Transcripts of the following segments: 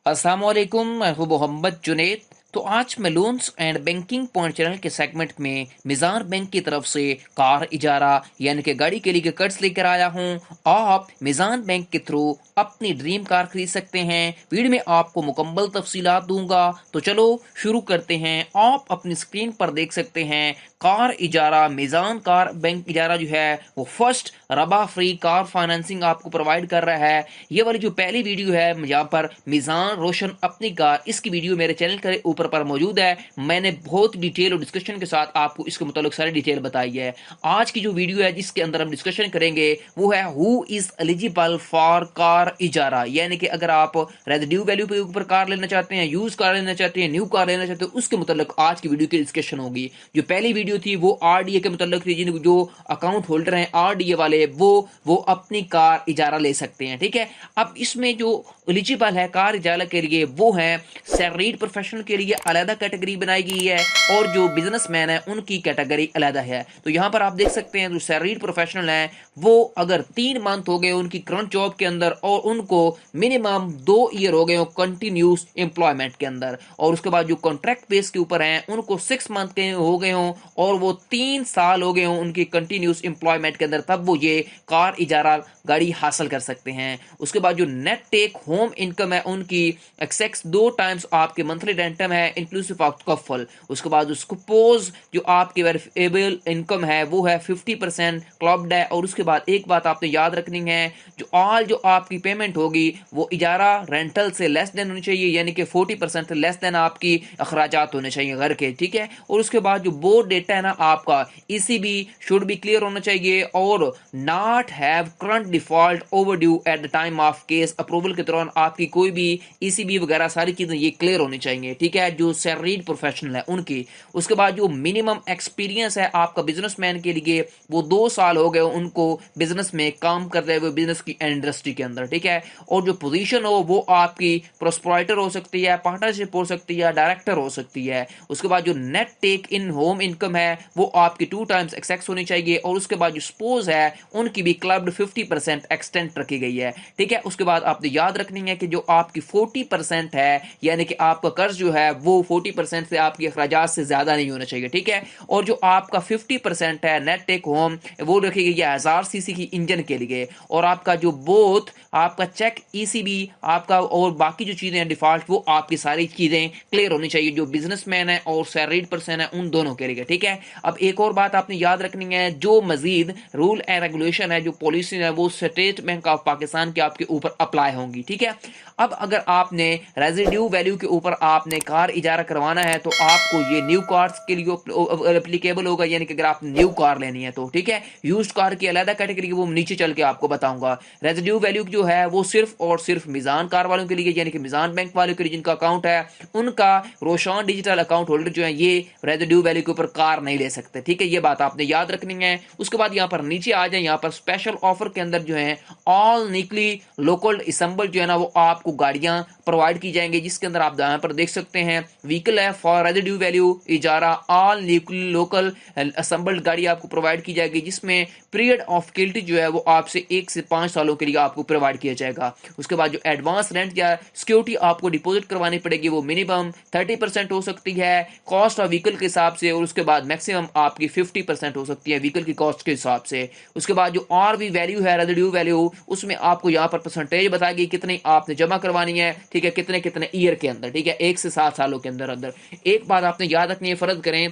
अस्सलामुअलैकुम, मैं हूं मोहम्मद जुनैद। तो आज मैं loans and banking point channel के सेगमेंट में मिज़ान बैंक की तरफ से कार इजारा यानी कि गाड़ी के लिए कर्ज लेकर आया हूं। आप मिज़ान बैंक के थ्रू अपनी ड्रीम कार खरीद सकते हैं। वीडियो में आपको मुकम्मल तफसीलात दूंगा, तो चलो शुरू करते हैं। आप अपनी स्क्रीन पर देख सकते हैं कार इजारा, मिज़ान कार बैंक इजारा जो है वो फर्स्ट रबा फ्री कार फाइनेंसिंग आपको प्रोवाइड कर रहा है। ये वाली जो पहली वीडियो है यहाँ पर मिज़ान रोशन अपनी कार, इसकी वीडियो मेरे चैनल के ऊपर पर मौजूद है। मैंने बहुत डिटेल और डिस्कशन के साथ आपको इसके मुताबिक सारी डिटेल बताई है। आज की जो वीडियो है जिसके अंदर हम डिस्कशन करेंगे वो है who is eligible for car इजारा, यानी कि अगर आप रेजिड्यू वैल्यू पे ऊपर कार लेना चाहते हैं, यूज कार लेना चाहते हैं, न्यू कार लेना चाहते हैं, उसके मुताबिक आज की वीडियो की डिस्कशन होगी। जो पहली वीडियो थी वो आरडीए के मुताबिक थी, जिन जो अकाउंट होल्डर हैं आरडीए वाले वो अपनी कार इजारा ले सकते हैं। ठीक है, अब इसमें जो एलिजिबल है कार इजारा के लिए वो है सैलरीड प्रोफेशनल के लिए अलग कैटेगरी बनाई गई है और जो बिजनेसमैन है उनकी कैटेगरी अलग है। तो यहां पर आप देख सकते हैं जो सैलरीड प्रोफेशनल है वो अगर 3 मंथ हो गए उनकी करंट जॉब के अंदर और उनको मिनिमम 2 ईयर हो गए कंटिन्यूस एम्प्लॉयमेंट के अंदर, और उसके बाद जो कॉन्ट्रैक्ट बेस के ऊपर हैं उनको 6 मंथ के हो गए हों और वो 3 साल हो गए हों उनकी कंटिन्यूस एम्प्लॉयमेंट के अंदर, तब वो ये कार इजारा गाड़ी हासिल कर सकते हैं। उसके बाद जो नेट टेक होम इनकम है उनकी एक्सेस 2 टाइम्स आपके मंथली रेंटम है इंक्लूसिव ऑफ कफल। उसके बाद सपोज जो आपकी वेरिएबल इनकम है वो है 50% क्लब्ड है। और उसके बाद एक बात आपने याद रखनी है, जो आपकी पेमेंट होगी वो इजारा रेंटल से लेस देन होनी चाहिए, यानी कि 40% लेस देन आपकी अखराजात होने चाहिए घर के। ठीक है, और उसके बाद जो बोर्ड डेटा है ना आपका ईसीबी शुड बी क्लियर होना चाहिए और not have current default overdue at the time of case approval के दौरान आपकी कोई भी ईसीबी वगैरह सारी चीजें ये क्लियर होनी चाहिए। ठीक है, जो सैलरीड प्रोफेशनल है उनकी। उसके बाद जो मिनिमम एक्सपीरियंस है आपका बिजनेसमैन के लिए वो 2 साल हो गए उनको बिजनेस में काम करते हुए बिजनेस की इंडस्ट्री के अंदर। ठीक है, और जो पोजीशन हो वो आपकी प्रोस्प्राइटर हो सकती है, पार्टनरशिप हो सकती है, डायरेक्टर हो सकती है। उसके बाद जो नेट टेक इन होम इनकम है वो आपकी 2 टाइम्स एक्सेस होनी चाहिए। और उसके बाद जो स्पोज है उनकी भी क्लब्ड 50% एक्सटेंट रखी गई है। ठीक है, उसके बाद आपने याद रखनी है कि जो आपकी 40% है यानी कि आपका कर्ज जो है वो 40% से आपकी अखराजात से ज्यादा नहीं होना चाहिए। ठीक है, और जो आपका 50% है नेट टेक होम वो रखी गई है 1000 सीसी की इंजन के लिए। और आपका जो बोथ आपका चेक ईसीबी आपका और बाकी जो चीजें हैं डिफॉल्ट वो आपकी सारी चीजें क्लियर होनी चाहिए जो बिजनेसमैन है और सैलरीड पर्सन है उन दोनों के लिए। ठीक है, अब एक और बात आपने याद रखनी है, जो मजीद रूल एंड रेगुलेशन है, जो पॉलिसी है वो स्टेट बैंक ऑफ पाकिस्तान के आपके ऊपर अप्लाई होंगी। ठीक है, अब अगर आपने रेजिड्यू वैल्यू के ऊपर आपने कार इजारा करवाना है तो आपको ये न्यू कार्स के लिए एप्लीकेबल होगा, यानी कि अगर आप न्यू कार लेनी है तो। ठीक है, यूज्ड कार की अलग कैटेगरी वो नीचे चल के आपको बताऊंगा। रेजिड्यू वैल्यू जो है वो सिर्फ और सिर्फ मिजान कार वालों के लिए, यानी कि मिजान बैंक वालों के लिए जिनका अकाउंट है उनका रोशान डिजिटल अकाउंट होल्डर जो है ये रेजिड्यू वैल्यू के ऊपर कार नहीं ले सकते। ठीक है, ये बात आपने याद रखनी है। उसके बाद यहाँ पर नीचे आ जाए, यहाँ पर स्पेशल ऑफर के अंदर जो है ऑल निकली लोकल असेंबल जो है ना वो आपको गाड़ियां प्रोवाइड की जाएंगी, जिसके अंदर आप यहाँ पर देख सकते हैं व्हीकल है फॉर रेजिड्यू वैल्यू इजारा ऑल निकली लोकल असेंबल्ड गाड़ी आपको प्रोवाइड की जाएगी, जिसमें पीरियड ऑफ गिल्टी जो है वो आपसे 1 से 5 सालों के लिए आपको प्रोवाइड किया जाएगा। उसके बाद जो एडवांस रेंट या सिक्योरिटी आपको डिपॉजिट करवानी पड़ेगी वो मिनिमम 30% हो सकती है कॉस्ट ऑफ व्हीकल के हिसाब से, और उसके बाद मैक्सिमम आपकी 50% हो सकती है व्हीकल की कॉस्ट के हिसाब से। उसके बाद जो और भी वैल्यू है रेजिड्यू वैल्यू उसमें आपको यहाँ पर परसेंटेज बताएगी कितनी आपने जमा करवानी है। ठीक है, कितने कितने ईयर के अंदर। ठीक है, 1 से 7 सालों के अंदर अंदर। एक बात आपने याद रखनी है, फर्ज करें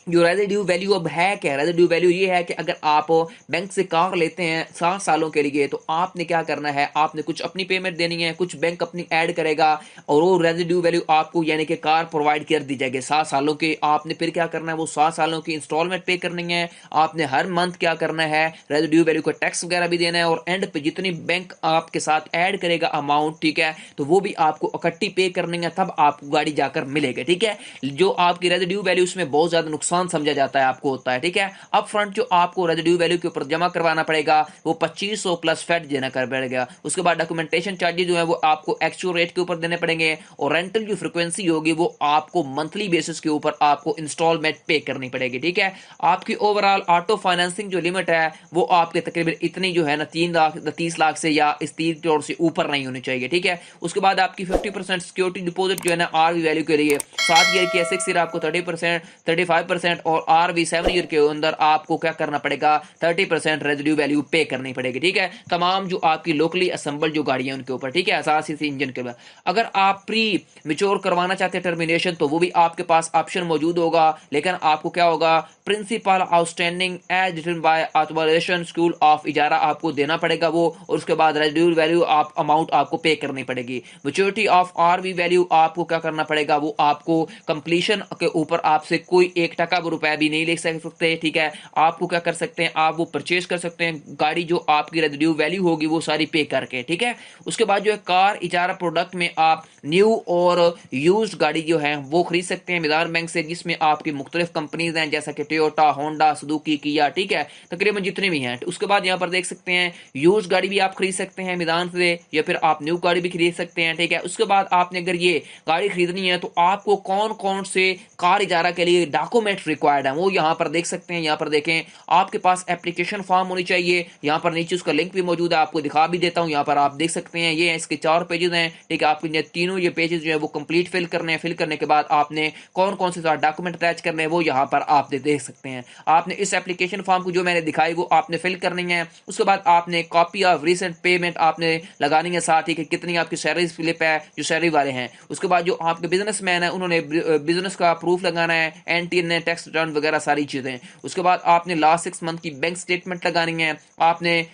जो रेजिड्यू वैल्यू अब है क्या, रेजिड्यू वैल्यू ये है कि अगर आप बैंक से कार लेते हैं 7 सालों के लिए तो आपने क्या करना है, आपने कुछ अपनी पेमेंट देनी है, कुछ बैंक अपनी ऐड करेगा और वो रेजिड्यू वैल्यू आपको यानी कि कार प्रोवाइड कर दी जाएगी 7 सालों के। आपने फिर क्या करना है, वो 7 सालों की इंस्टॉलमेंट पे करनी है। आपने हर मंथ क्या करना है, रेजिड्यू वैल्यू का टैक्स वगैरह भी देना है और एंड पे जितनी बैंक आपके साथ ऐड करेगा अमाउंट, ठीक है, तो वो भी आपको इकट्ठी पे करनी है, तब आपको गाड़ी जाकर मिलेगी। ठीक है, जो आपकी रेजिड्यू वैल्यू उसमें बहुत ज्यादा नुकसान नुकसान समझा जाता है आपको होता है, ठीक है। अप फ्रंट जो आपको रेजिड्यू वैल्यू के ऊपर जमा करवाना पड़ेगा वो 2500 प्लस फैट देना कर पड़ेगा। उसके बाद डॉक्यूमेंटेशन चार्जेस जो है वो आपको एक्चुअल रेट के ऊपर देने पड़ेंगे, और रेंटल जो फ्रीक्वेंसी होगी वो आपको मंथली बेसिस के ऊपर आपको इंस्टॉलमेंट पे करनी पड़ेगी, ठीक है। आपकी ओवरऑल ऑटो फाइनेंसिंग जो लिमिट है वो आपके तकरीबन इतनी जो है ना 3 लाख 30 लाख से या इस 3 करोड़ से ऊपर नहीं होनी चाहिए, ठीक है। उसके बाद आपकी 50% सिक्योरिटी डिपॉजिट जो है ना आरवी वैल्यू के लिए 7 ईयर की 6 ईयर आपको 30% 35% और आरवी 7 ईयर के अंदर आपको क्या करना पड़ेगा 30% रेजिड्यू वैल्यू पे करनी पड़ेगी, ठीक है। तमाम जो आपकी लोकली असेंबल जो गाड़ियां उनके ऊपर, ठीक है, असासी से इंजन के ऊपर। अगर आप प्री मिच्योर करवाना चाहते हैं टर्मिनेशन तो वो भी आपके पास ऑप्शन मौजूद होगा, लेकिन आपको क्या होगा principal outstanding as written by authorization school of इजारा आपको देना पड़ेगा वो, और उसके बाद रेजिड्यूल वैल्यू आप अमाउंट आपको पे करनी पड़ेगी। मैच्योरिटी ऑफ आरवी वैल्यू आपको क्या करना पड़ेगा वो आपको कंप्लीशन के ऊपर आपसे कोई 1 टका रुपया भी नहीं ले सकते, ठीक है। आपको क्या कर सकते हैं आप वो परचेज कर सकते हैं गाड़ी जो आपकी रेजिड्यू वैल्यू होगी वो सारी पे करके, ठीक है। उसके बाद जो है कार इजारा प्रोडक्ट में आप न्यू और यूज्ड गाड़ी जो है वो खरीद सकते हैं मिज़ान बैंक से, जिसमें आपकी मुख्तलिफ कंपनीज हैं जैसा कि टोयोटा, होंडा, सुजुकी, किया, ठीक है, तकरीबन जितने भी हैं। उसके बाद यहाँ पर देख सकते हैं यूज्ड गाड़ी भी आप खरीद सकते हैं मिज़ान से, या फिर आप न्यू गाड़ी भी खरीद सकते हैं, ठीक है। उसके बाद आपने अगर ये गाड़ी खरीदनी है तो आपको कौन कौन से कार इजारा के लिए डॉक्यूमेंट रिक्वायर्ड है वो यहाँ पर देख सकते हैं। यहाँ पर देखें आपके पास एप्लीकेशन फॉर्म होनी चाहिए, यहाँ पर नीचे उसका लिंक भी मौजूद है, आपको दिखा भी देता हूँ। यहाँ पर आप देख सकते हैं ये इसके 4 पेजेस हैं, ठीक है। आपको ये तीनों ये पेजेस जो है वो कंप्लीट फिल करने हैं। फिल करने के बाद आपने कौन कौन से डॉक्यूमेंट अटैच करने हैं वो यहाँ पर आप देख सकते हैं। आपने इस एप्लीकेशन फॉर्म को जो मैंने दिखाई वो आपने फिल करनी है। उसके बाद आपने कॉपी ऑफ रिसेंट पेमेंट आपने लगानी है, साथ ही कि कितनी आपकी सैलरी स्लिप है जो सैलरी वाले हैं। उसके बाद जो आपके बिजनेसमैन है उन्होंने बिजनेस का प्रूफ लगाना है, एनटीएन टैक्स रिटर्न वगैरह सारी चीजें। उसके बाद आपने लास्ट 6 मंथ की बैंक स्टेटमेंट लगानी है, आपने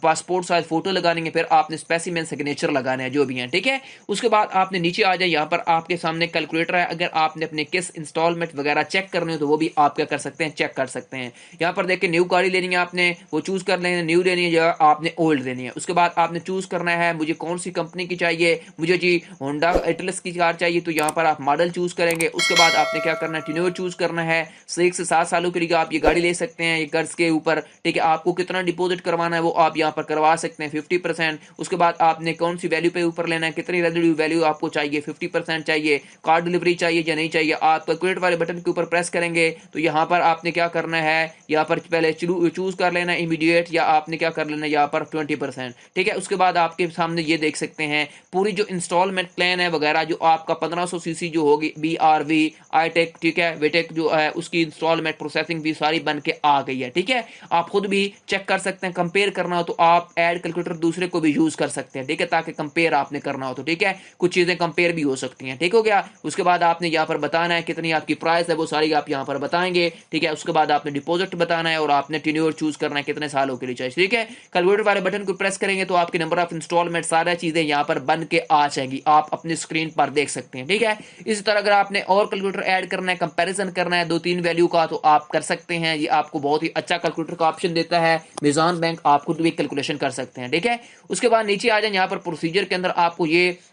पासपोर्ट साइज फोटो लगानी है, फिर आपने स्पेसिमेन सिग्नेचर लगाने हैं जो भी हैं, ठीक है। उसके बाद आपने नीचे आ जाए, यहाँ पर आपके सामने कैलकुलेटर है, अगर आपने अपने किस इंस्टॉलमेंट वगैरह चेक करने हो तो वो भी आप क्या कर सकते हैं चेक कर सकते हैं। यहाँ पर देखिए न्यू गाड़ी लेनी है आपने वो चूज कर लेनी है, न्यू लेनी है या आपने ओल्ड लेनी है। उसके बाद आपने चूज करना है मुझे कौन सी कंपनी की चाहिए, मुझे जी होंडा एटलस की कार चाहिए तो यहाँ पर आप मॉडल चूज करेंगे। उसके बाद आपने क्या करना है टिन्योर चूज करना है, 6 से 7 सालों के लिए आप ये गाड़ी ले सकते हैं ये कर्ज के ऊपर, ठीक है। आपको कितना डिपॉजिट करवाना है वो आप यहाँ पर करवा सकते हैं 50%। उसके बाद आपने कौन सी वैल्यू पे ऊपर लेना है, कितनी रेजिड्यू वैल्यू आपको चाहिए, 50% चाहिए, कार डिलीवरी चाहिए या नहीं चाहिए। आप कैलकुलेट वाले बटन के ऊपर प्रेस करेंगे तो यहाँ पर आपने क्या करना है, यहाँ पर पहले चूज कर लेना इमीडिएट, या आपने क्या कर लेना है यहाँ पर 20%, ठीक है। उसके बाद आपके सामने ये देख सकते हैं पूरी जो इंस्टॉलमेंट प्लान है वगैरह जो आपका 1500 सीसी जो होगी BRV आई-टेक, ठीक है, वेटेक जो है उसकी इंस्टॉलमेंट प्रोसेसिंग भी सारी बन के आ गई है, ठीक है। आप खुद भी चेक कर सकते हैं, कंपेयर करना हो तो आप ऐड कैलकुलेटर दूसरे को भी यूज कर सकते हैं, ठीक है, ताकि कंपेयर आपने करना हो तो, ठीक है, कुछ चीजें कंपेयर भी हो सकती हैं, ठीक हो गया। उसके बाद आपने यहाँ पर बताना है कितनी आपकी प्राइस है वो सारी आप यहाँ पर बताएंगे, ठीक है। उसके बाद आपने डिपॉजिट बताना है और आपने टेन्योर चूज करना है कितने सालों के लिए चाहिए, ठीक है। कैलकुलेटर वाले बटन को प्रेस करेंगे तो आपके नंबर ऑफ इंस्टॉलमेंट सारी चीजें यहाँ पर बन के आ जाएंगी, आप अपनी स्क्रीन पर देख सकते हैं, ठीक है। इसी तरह अगर आपने और कैलकुलेटर ऐड करना है, कंपैरिजन करना है 2-3 वैल्यू का तो आप कर सकते हैं। ये आपको बहुत ही अच्छा कैलकुलेटर का ऑप्शन देता है मिज़ान बैंक, आप खुद भी कैलकुलेशन कर सकते हैं, ठीक है। उसके बाद नीचे आ जाए, यहाँ पर प्रोसीजर के अंदर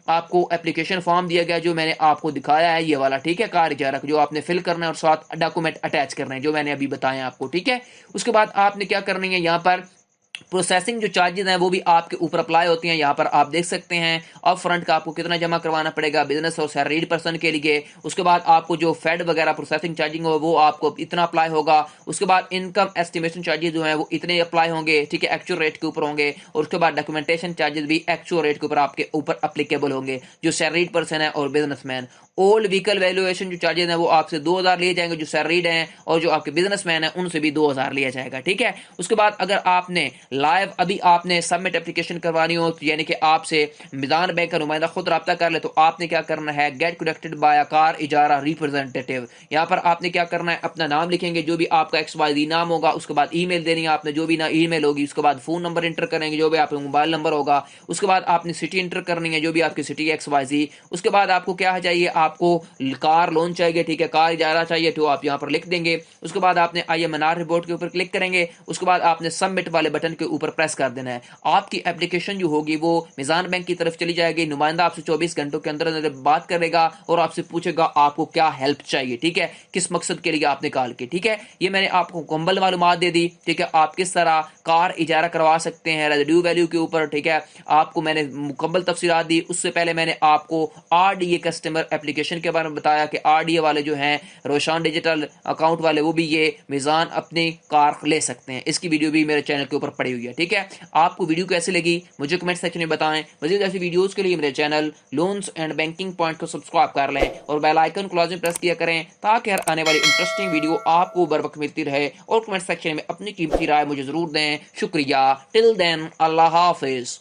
आपको एप्लीकेशन फॉर्म दिया गया जो मैंने आपको दिखाया है ये वाला, ठीक है, कार इजारा जो आपने फिल करना है और साथ डॉक्यूमेंट अटैच करना है जो मैंने अभी बताया आपको, ठीक है। उसके बाद आपने क्या करनी है, यहाँ पर प्रोसेसिंग जो चार्जेस हैं वो भी आपके ऊपर अप्लाई होती हैं। यहाँ पर आप देख सकते हैं अप फ्रंट का आपको कितना जमा करवाना पड़ेगा बिजनेस और सैलरीड पर्सन के लिए। उसके बाद आपको जो फेड वगैरह प्रोसेसिंग चार्जिंग हो वो आपको इतना अप्लाई होगा। उसके बाद इनकम एस्टिमेशन चार्जेस जो है वो इतने अप्लाई होंगे, ठीक है, एक्चुअल रेट के ऊपर होंगे। और उसके बाद डॉक्यूमेंटेशन चार्जेस भी एक्चुअल रेट के ऊपर आपके ऊपर अप्लीकेबल होंगे जो सैलरीड पर्सन है और बिजनेसमैन। ओल्ड व्हीकल वैल्यूएशन जो चार्जेस हैं वो आपसे 2000 लिए जाएंगे जो सैलरीड हैं, और जो आपके बिजनेसमैन हैं उनसे भी 2000 लिया जाएगा, ठीक है। उसके बाद अगर आपने लाइव अभी आपने सबमिट एप्लीकेशन करवानी हो तो यानी कि आपसे मिज़ान बैंक का नुमाइंदा खुद रब्ता कर ले तो आपने क्या करना है, get connected by a car इजारा रिप्रेजेंटेटिव। यहाँ पर आपने क्या करना है, अपना नाम लिखेंगे जो भी आपका XYZ नाम होगा, उसके बाद ईमेल देनी है आपने जो भी ना ईमेल होगी, उसके बाद फोन नंबर इंटर करेंगे जो भी आपका मोबाइल नंबर होगा, उसके बाद आपने सिटी इंटर करनी है जो भी आपकी सिटी XYZ। उसके बाद आपको क्या चाहिए, आपको कार लोन चाहिए, ठीक है, कार इजारा चाहिए तो आप यहाँ पर लिख देंगे। उसके बाद आपने IMNR रिपोर्ट के ऊपर क्लिक करेंगे। उसके बाद आपने सबमिट वाले बटन के ऊपर प्रेस कर देना है। आपकी एप्लीकेशन जो होगी वो मिजान बैंक की तरफ चली जाएगी। नुमाइंदा आपसे 24 घंटों के अंदर अंदर बात करेगा और आपसे पूछेगा आपको क्या हेल्प चाहिए, ठीक है, किस मकसद के लिए आप निकाल के, ठीक है। ये मैंने आपको मुकम्मल मालूमात दे दी, ठीक है। आप किस तरह कार इजारा करवा सकते हैं रेजिड्यू वैल्यू के ऊपर, ठीक है, आपको मैंने मुकम्मल तफसीलात दी। उससे पहले मैंने आपको आरडीए कस्टमर एप्लीकेशन के बारे में बताया कि आरडीए वाले जो हैं रोशान डिजिटल अकाउंट वाले, वो भी ये मिजान अपनी कार ले सकते हैं। इसकी वीडियो भी मेरे चैनल के ऊपर पड़ी हुई है, ठीक है। आपको वीडियो कैसी लगी मुझे कमेंट सेक्शन में बताएं। मजीद ऐसी वीडियोस के लिए मेरे channel loans and banking point को सब्सक्राइब कर लें और बेल आइकन को लाजमी प्रेस किया करें ताकि हर आने वाली इंटरेस्टिंग वीडियो आपको बर वक्त मिलती रहे। और कमेंट सेक्शन में अपनी कीमती राय मुझे जरूर दें। शुक्रिया। टिल देन, अल्लाह हाफिज।